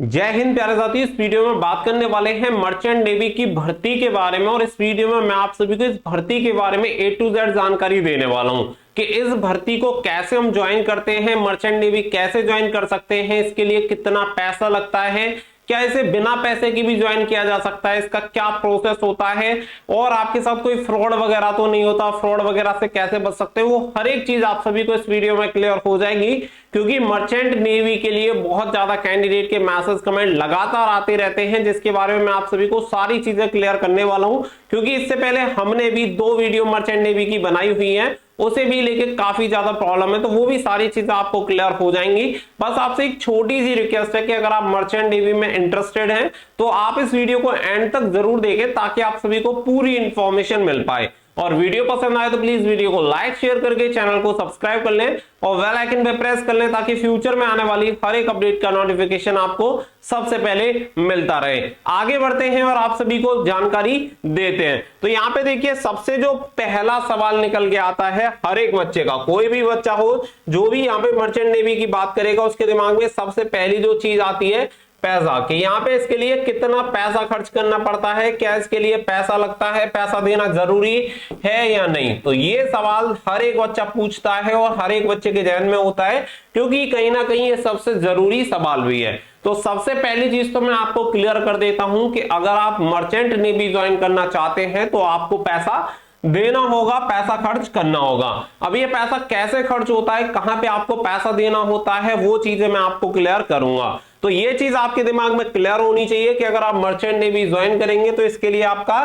जय हिंद प्यारे साथियों। इस वीडियो में बात करने वाले हैं मर्चेंट नेवी की भर्ती के बारे में और इस वीडियो में मैं आप सभी को इस भर्ती के बारे में A to Z जानकारी देने वाला हूं कि इस भर्ती को कैसे हम ज्वाइन करते हैं, मर्चेंट नेवी कैसे ज्वाइन कर सकते हैं, इसके लिए कितना पैसा लगता है, क्या इसे बिना पैसे की भी ज्वाइन किया जा सकता है, इसका क्या प्रोसेस होता है और आपके साथ कोई फ्रॉड वगैरह तो नहीं होता, फ्रॉड वगैरह से कैसे बच सकते हैं, वो हर एक चीज आप सभी को इस वीडियो में क्लियर हो जाएगी। क्योंकि मर्चेंट नेवी के लिए बहुत ज्यादा कैंडिडेट के मैसेज कमेंट लगातार आते रहते हैं, जिसके बारे में मैं आप सभी को सारी चीजें क्लियर करने वाला हूं। क्योंकि इससे पहले हमने भी 2 वीडियो मर्चेंट नेवी की बनाई हुई है, उसे भी लेके काफी ज्यादा प्रॉब्लम है, तो वो भी सारी चीजें आपको क्लियर हो जाएंगी। बस आपसे एक छोटी सी रिक्वेस्ट है कि अगर आप मर्चेंट नेवी में इंटरेस्टेड हैं तो आप इस वीडियो को एंड तक जरूर देखें ताकि आप सभी को पूरी इंफॉर्मेशन मिल पाए। और वीडियो पसंद आए तो प्लीज वीडियो को लाइक शेयर करके चैनल को सब्सक्राइब कर लें और बेल आइकन पे प्रेस कर लें ताकि फ्यूचर में आने वाली हर एक अपडेट का नोटिफिकेशन आपको सबसे पहले मिलता रहे। आगे बढ़ते हैं और आप सभी को जानकारी देते हैं। तो यहाँ पे देखिए, सबसे जो पहला सवाल निकल के आता है हर एक बच्चे का, कोई भी बच्चा हो जो भी यहाँ पे मर्चेंट नेवी की बात करेगा उसके दिमाग में सबसे पहली जो चीज आती है पैसा, कि यहाँ पे इसके लिए कितना पैसा खर्च करना पड़ता है, क्या इसके लिए पैसा लगता है, पैसा देना जरूरी है या नहीं। तो ये सवाल हर एक बच्चा पूछता है और हर एक बच्चे के जहन में होता है, क्योंकि कहीं ना कहीं ये सबसे जरूरी सवाल भी है। तो सबसे पहली चीज तो मैं आपको क्लियर कर देता हूं कि अगर आप मर्चेंट नेवी ज्वाइन करना चाहते हैं तो आपको पैसा देना होगा, पैसा खर्च करना होगा। अब ये पैसा कैसे खर्च होता है, कहां पे आपको पैसा देना होता है, वो चीजें मैं आपको क्लियर करूंगा। तो ये चीज आपके दिमाग में क्लियर होनी चाहिए कि अगर आप मर्चेंट नेवी ज्वाइन करेंगे तो इसके लिए आपका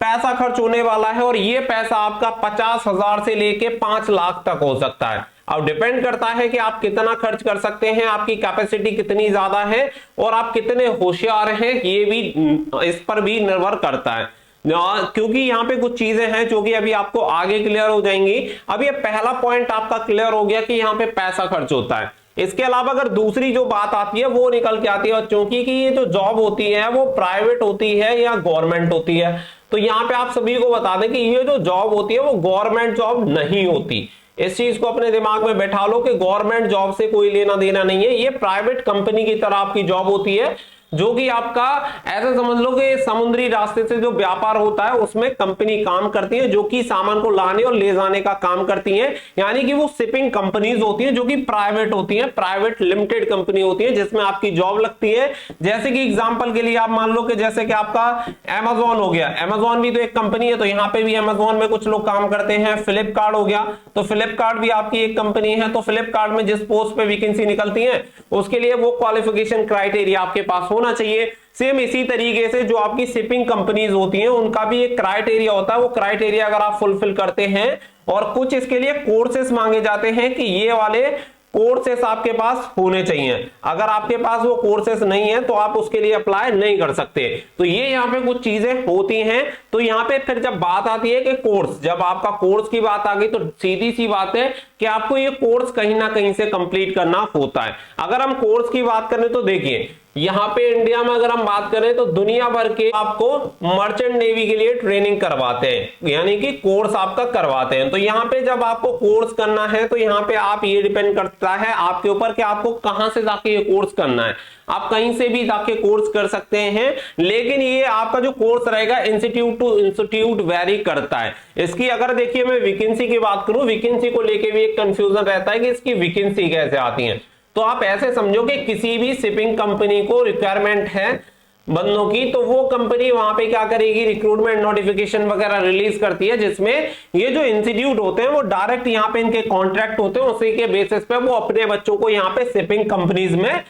पैसा खर्च होने वाला है और ये पैसा आपका 50,000 से लेके 5 लाख तक हो सकता है। अब डिपेंड करता है कि आप कितना खर्च कर सकते हैं, आपकी कैपेसिटी कितनी ज्यादा है और आप कितने होशियार हैं, ये भी इस पर भी निर्भर करता है। क्योंकि यहाँ पे कुछ चीजें हैं जो कि अभी आपको आगे क्लियर हो जाएंगी। अब ये पहला पॉइंट आपका क्लियर हो गया कि यहाँ पे पैसा खर्च होता है। इसके अलावा अगर दूसरी जो बात आती है वो निकल के आती है, और क्योंकि कि ये जो जॉब होती है वो प्राइवेट होती है या गवर्नमेंट होती है, तो यहाँ पे आप सभी को बता दें कि ये जो जॉब होती है वो गवर्नमेंट जॉब नहीं होती। इस चीज को अपने दिमाग में बैठा लो कि गवर्नमेंट जॉब से कोई लेना देना नहीं है, ये प्राइवेट कंपनी की तरह आपकी जॉब होती है, जो कि आपका ऐसा समझ लो कि समुद्री रास्ते से जो व्यापार होता है उसमें कंपनी काम करती है, जो कि सामान को लाने और ले जाने का काम करती है। यानी कि वो शिपिंग कंपनीज होती हैं जो कि प्राइवेट होती हैं, प्राइवेट लिमिटेड कंपनी होती है जिसमें आपकी जॉब लगती है। जैसे कि एग्जांपल के लिए आप मान लो कि जैसे कि आपका अमेजोन हो गया, अमेजोन भी तो एक कंपनी है, तो यहाँ पे भी अमेजोन में कुछ लोग काम करते हैं। फ्लिपकार्ट हो गया, तो फ्लिपकार्ट भी आपकी एक कंपनी है, तो फ्लिपकार्ट में जिस पोस्ट पे वैकेंसी निकलती है उसके लिए वो क्वालिफिकेशन क्राइटेरिया आपके पास होना चाहिए। सेम इसी तरीके से जो आपकी शिपिंग कंपनीज होती हैं उनका भी एक क्राइटेरिया होता है, वो क्राइटेरिया अगर आप फुलफिल करते हैं और कुछ इसके लिए कोर्सेस मांगे जाते हैं कि ये वाले कोर्सेस आपके पास होने चाहिए। अगर आपके पास वो कोर्सेस नहीं है तो आप उसके लिए अप्लाई नहीं कर सकते। तो ये यहाँ पे कुछ चीजें होती हैं। तो यहाँ पे फिर जब बात आती है कि कोर्स, जब आपका कोर्स की बात आ गई तो सीधी सी बात है कि आपको ये कोर्स कहीं ना कहीं से कंप्लीट करना होता है। अगर हम कोर्स की बात करें तो देखिए, यहाँ पे इंडिया में अगर हम बात करें तो दुनिया भर के आपको मर्चेंट नेवी के लिए ट्रेनिंग करवाते हैं, यानी कि कोर्स आपका करवाते हैं। तो यहाँ पे जब आपको कोर्स करना है तो यहाँ पे आप ये डिपेंड करता है आपके ऊपर कि आपको कहां से जाके ये कोर्स करना है। आप कहीं से भी जाके कोर्स कर सकते हैं, लेकिन ये आपका जो कोर्स रहेगा इंस्टीट्यूट टू इंस्टीट्यूट वेरी करता है। इसकी अगर देखिए मैं वैकेंसी की बात करूं, वैकेंसी को लेके भी एक कंफ्यूजन रहता है कि इसकी वैकेंसी कैसे आती है। तो आप ऐसे समझो कि किसी भी शिपिंग कंपनी को रिक्वायरमेंट है बंदों की, तो वो कंपनी वहां पे क्या करेगी, रिक्रूटमेंट नोटिफिकेशन वगैरह रिलीज करती है, जिसमें ये जो इंस्टीट्यूट होते हैं वो डायरेक्ट यहाँ पे इनके कॉन्ट्रैक्ट होते हैं, उसी के बेसिस पे वो अपने बच्चों को यहाँ पे शिपिंग कंपनीज में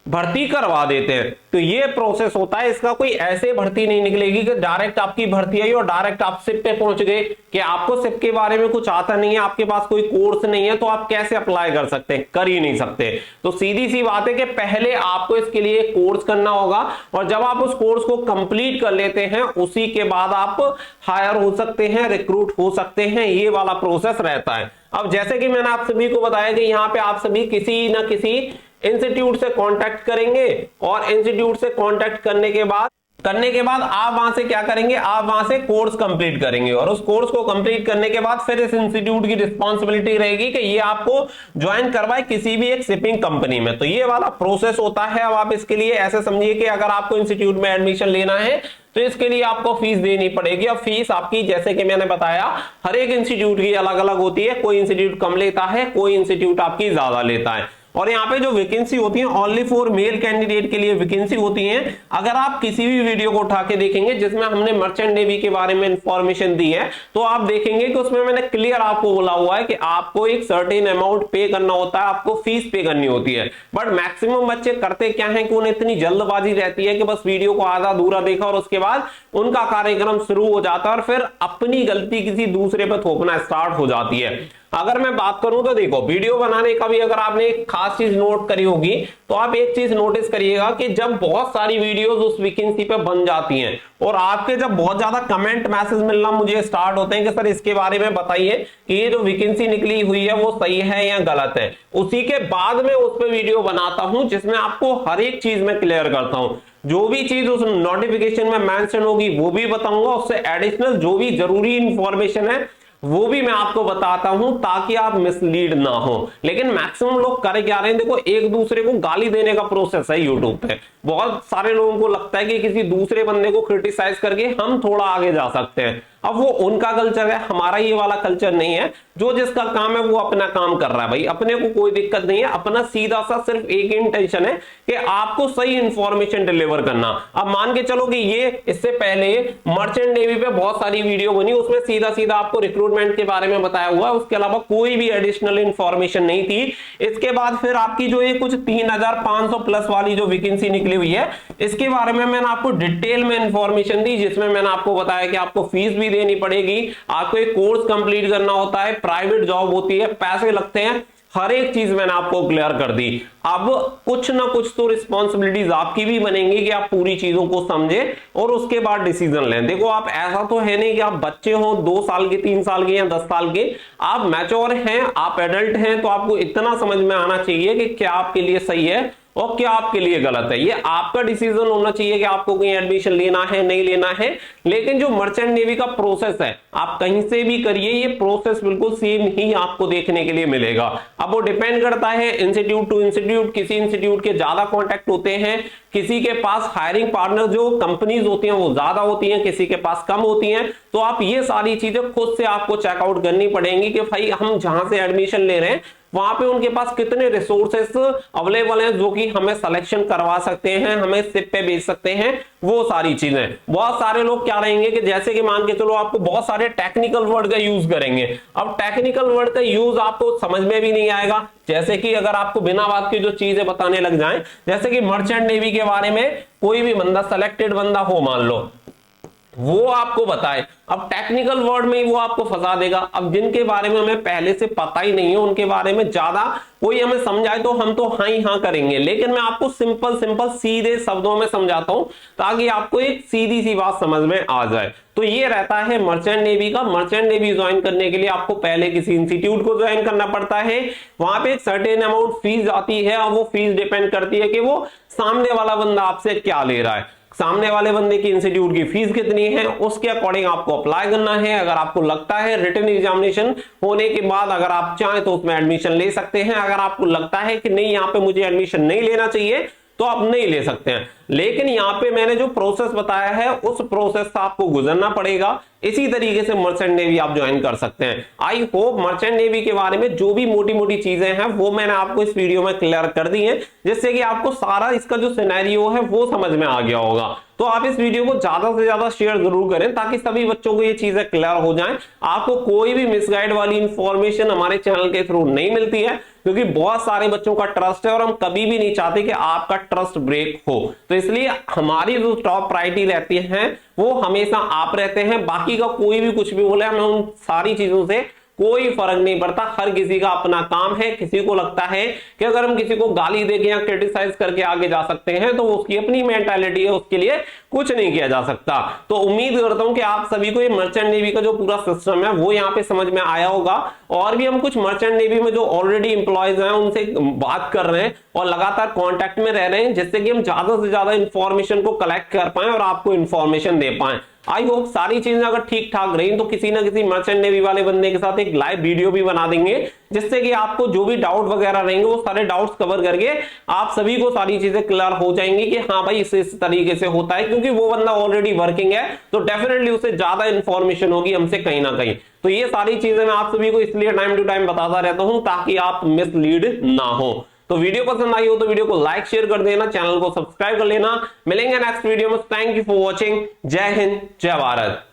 भर्ती करवा देते हैं। तो ये प्रोसेस होता है, इसका कोई ऐसे भर्ती नहीं निकलेगी कि डायरेक्ट आपकी भर्ती आई और डायरेक्ट आप शिप पे पहुंच गए, कि आपको शिप के बारे में कुछ आता नहीं है, आपके पास कोई कोर्स नहीं है, तो आप कैसे अप्लाई कर सकते हैं, कर ही नहीं सकते। तो सीधी सी बात है कि पहले आपको इसके लिए कोर्स करना होगा और जब आप उस कोर्स को कंप्लीट कर लेते हैं उसी के बाद आप हायर हो सकते हैं, रिक्रूट हो सकते हैं, ये वाला प्रोसेस रहता है। अब जैसे कि मैंने आप सभी को बताया कि यहाँ पे आप सभी किसी ना किसी इंस्टीट्यूट से कांटेक्ट करेंगे और इंस्टीट्यूट से कांटेक्ट करने के बाद करने के बाद आप वहां से क्या करेंगे, आप वहां से कोर्स कंप्लीट करेंगे और उस कोर्स को कंप्लीट करने के बाद फिर इस इंस्टीट्यूट की रिस्पांसिबिलिटी रहेगी कि ये आपको ज्वाइन करवाए किसी भी एक शिपिंग कंपनी में। तो ये वाला प्रोसेस होता है। अब आप इसके लिए ऐसे समझिए कि अगर आपको इंस्टीट्यूट में एडमिशन लेना है तो इसके लिए आपको फीस देनी पड़ेगी। अब फीस आपकी, जैसे कि मैंने बताया, हर एक इंस्टीट्यूट की अलग अलग होती है। कोई इंस्टीट्यूट कम लेता है, कोई इंस्टीट्यूट आपकी ज्यादा लेता है। और यहाँ पे जो वैकेंसी होती है ओनली फॉर मेल कैंडिडेट के लिए वैकेंसी होती है। अगर आप किसी भी वीडियो को उठा के देखेंगे जिसमें हमने मर्चेंट नेवी के बारे में इंफॉर्मेशन दी है, तो आप देखेंगे कि उसमें मैंने क्लियर आपको बोला हुआ है कि आपको एक सर्टेन अमाउंट पे करना होता है, आपको फीस पे करनी होती है। बट मैक्सिमम बच्चे करते क्या है कि उन्हें इतनी जल्दबाजी रहती है कि बस वीडियो को आधा अधूरा देखा और उसके बाद उनका कार्यक्रम शुरू हो जाता है और फिर अपनी गलती किसी दूसरे पर थोपना स्टार्ट हो जाती है। अगर मैं बात करूं तो देखो, वीडियो बनाने का भी अगर आपने एक खास चीज नोट करी होगी तो आप एक चीज नोटिस करिएगा कि जब बहुत सारी वीडियोस उस वैकेंसी पे बन जाती हैं और आपके जब बहुत ज्यादा कमेंट मैसेज मिलना मुझे स्टार्ट होते हैं कि सर इसके बारे में बताइए कि ये जो वैकेंसी निकली हुई है वो सही है या गलत है, उसी के बाद में उस पर वीडियो बनाता हूं जिसमें आपको हर एक चीज में क्लियर करता हूं। जो भी चीज उस नोटिफिकेशन में मेंशन होगी वो भी बताऊंगा, उससे एडिशनल जो भी जरूरी इंफॉर्मेशन है वो भी मैं आपको बताता हूं ताकि आप मिसलीड ना हो। लेकिन मैक्सिमम लोग कर क्या रहे हैं, देखो एक दूसरे को गाली देने का प्रोसेस है यूट्यूब पे। बहुत सारे लोगों को लगता है कि किसी दूसरे बंदे को क्रिटिसाइज करके हम थोड़ा आगे जा सकते हैं। अब वो उनका कल्चर है, हमारा ये वाला कल्चर नहीं है। जो जिसका काम है वो अपना काम कर रहा है भाई, अपने को कोई दिक्कत नहीं है। अपना सीधा सा सिर्फ एक ही इंटेंशन है कि आपको सही इंफॉर्मेशन डिलीवर करना। अब मान के चलो कि ये इससे पहले मर्चेंट नेवी पे बहुत सारी वीडियो बनी, उसमें सीधा सीधा आपको रिक्रूटमेंट के बारे में बताया हुआ है, उसके अलावा कोई भी एडिशनल इंफॉर्मेशन नहीं थी। इसके बाद फिर आपकी जो ये कुछ 3500 प्लस वाली जो वैकेंसी निकली हुई है, इसके बारे में मैंने आपको डिटेल में इंफॉर्मेशन दी, जिसमें मैंने आपको बताया कि आपको फीस भी देनी पड़ेगी, आपको एक कोर्स कंप्लीट करना होता है, प्राइवेट जॉब होती है, पैसे लगते हैं, हर एक चीज मैंने आपको क्लियर कर दी। अब कुछ ना कुछ तो रिस्पॉन्सिबिलिटीज आपकी भी बनेंगी कि आप पूरी चीजों को समझें और उसके बाद डिसीजन लें। देखो आप ऐसा तो है नहीं कि आप बच्चे हो 2 साल के, 3 साल के या 10 साल के, आप मैच्योर हैं, आप एडल्ट हैं, तो आपको इतना समझ में आना चाहिए कि क्या आपके लिए सही है और क्या आपके लिए गलत है। ये आपका डिसीजन होना चाहिए कि आपको कहीं एडमिशन लेना है नहीं लेना है। लेकिन जो मर्चेंट नेवी का प्रोसेस है आप कहीं से भी करिए, ये प्रोसेस बिल्कुल सेम ही आपको देखने के लिए मिलेगा। अब वो डिपेंड करता है इंस्टीट्यूट टू इंस्टीट्यूट, किसी इंस्टीट्यूट के ज्यादा कॉन्टैक्ट होते हैं, किसी के पास हायरिंग पार्टनर जो कंपनीज होती हैं वो ज्यादा होती हैं, किसी के पास कम होती हैं। तो आप ये सारी चीजें खुद से आपको चेकआउट करनी पड़ेंगी कि भाई हम जहां से एडमिशन ले रहे हैं वहां पे उनके पास कितने रिसोर्सेस अवेलेबल हैं जो कि हमें सिलेक्शन करवा सकते हैं, हमें शिप पे भेज सकते हैं, वो सारी चीजें। बहुत सारे लोग क्या रहेंगे कि जैसे कि मान के चलो आपको बहुत सारे टेक्निकल वर्ड का यूज करेंगे। अब टेक्निकल वर्ड का यूज आपको समझ में भी नहीं आएगा। जैसे कि अगर आपको बिना बात की जो चीजें बताने लग जाएं, जैसे कि मर्चेंट नेवी के बारे में कोई भी बंदा सेलेक्टेड बंदा हो मान लो, वो आपको बताए, अब टेक्निकल वर्ड में ही वो आपको फंसा देगा। अब जिनके बारे में हमें पहले से पता ही नहीं है उनके बारे में ज्यादा कोई हमें समझाए तो हम तो हाँ ही हाँ करेंगे, लेकिन मैं आपको सिंपल सिंपल सीधे शब्दों में समझाता हूं ताकि आपको एक सीधी सी बात समझ में आ जाए। तो ये रहता है मर्चेंट नेवी का। मर्चेंट नेवी ज्वाइन करने के लिए आपको पहले किसी इंस्टीट्यूट को ज्वाइन करना पड़ता है, वहां पे एक सर्टेन अमाउंट फीस आती है और वो फीस डिपेंड करती है कि वो सामने वाला बंदा आपसे क्या ले रहा है, सामने वाले बंदे की इंस्टीट्यूट की फीस कितनी है, उसके अकॉर्डिंग आपको अप्लाई करना है। अगर आपको लगता है रिटन एग्जामिनेशन होने के बाद अगर आप चाहें तो उसमें एडमिशन ले सकते हैं। अगर आपको लगता है कि नहीं यहाँ पे मुझे एडमिशन नहीं लेना चाहिए तो आप नहीं ले सकते हैं। लेकिन यहाँ पे मैंने जो प्रोसेस बताया है उस प्रोसेस से आपको गुजरना पड़ेगा। इसी तरीके से मर्चेंट नेवी आप ज्वाइन कर सकते हैं। आई होप मर्चेंट नेवी के बारे में जो भी मोटी मोटी चीजें हैं वो मैंने आपको इस वीडियो में क्लियर कर दी हैं, जिससे कि आपको सारा इसका जो सिनेरियो है वो समझ में आ गया होगा। तो आप इस वीडियो को ज्यादा से ज्यादा शेयर जरूर करें ताकि सभी बच्चों को ये चीजें क्लियर हो जाएं। आपको कोई भी मिसगाइड वाली इंफॉर्मेशन हमारे चैनल के थ्रू नहीं मिलती है, क्योंकि बहुत सारे बच्चों का ट्रस्ट है और हम कभी भी नहीं चाहते कि आपका ट्रस्ट ब्रेक हो। तो इसलिए हमारी जो टॉप प्रायोरिटी रहती है वो हमेशा आप रहते हैं। बाकी का कोई भी कुछ भी बोले, हमें उन सारी चीजों से कोई फर्क नहीं पड़ता, हर किसी का अपना काम है। किसी को लगता है कि अगर हम किसी को गाली देके या क्रिटिसाइज करके आगे जा सकते हैं तो उसकी अपनी मेंटालिटी है, उसके लिए कुछ नहीं किया जा सकता। तो उम्मीद करता हूं कि आप सभी को ये मर्चेंट नेवी का जो पूरा सिस्टम है वो यहाँ पे समझ में आया होगा। और भी हम कुछ मर्चेंट नेवी में जो ऑलरेडी इंप्लॉयज हैं उनसे बात कर रहे हैं और लगातार कांटेक्ट में रह रहे हैं, जिससे कि हम ज्यादा से ज्यादा इंफॉर्मेशन को कलेक्ट कर पाए और आपको इंफॉर्मेशन दे पाए। आई होप सारी चीजें अगर ठीक ठाक रही तो किसी ना किसी मर्चेंट नेवी वाले बंदे के साथ एक लाइव वीडियो भी बना देंगे, जिससे कि आपको जो भी डाउट वगैरह रहेंगे वो सारे डाउट्स कवर करके आप सभी को सारी चीजें क्लियर हो जाएंगी कि हाँ भाई इस तरीके से होता है, क्योंकि वो बंदा ऑलरेडी वर्किंग है तो डेफिनेटली उसे ज्यादा इंफॉर्मेशन होगी हमसे कहीं ना कहीं। तो ये सारी चीजें मैं आप सभी को इसलिए टाइम टू टाइम बताता रहता हूं ताकि आप मिसलीड ना हो। तो वीडियो पसंद आई हो तो वीडियो को लाइक शेयर कर देना, चैनल को सब्सक्राइब कर लेना। मिलेंगे नेक्स्ट वीडियो में। Thank you for watching. जय हिंद, जय भारत।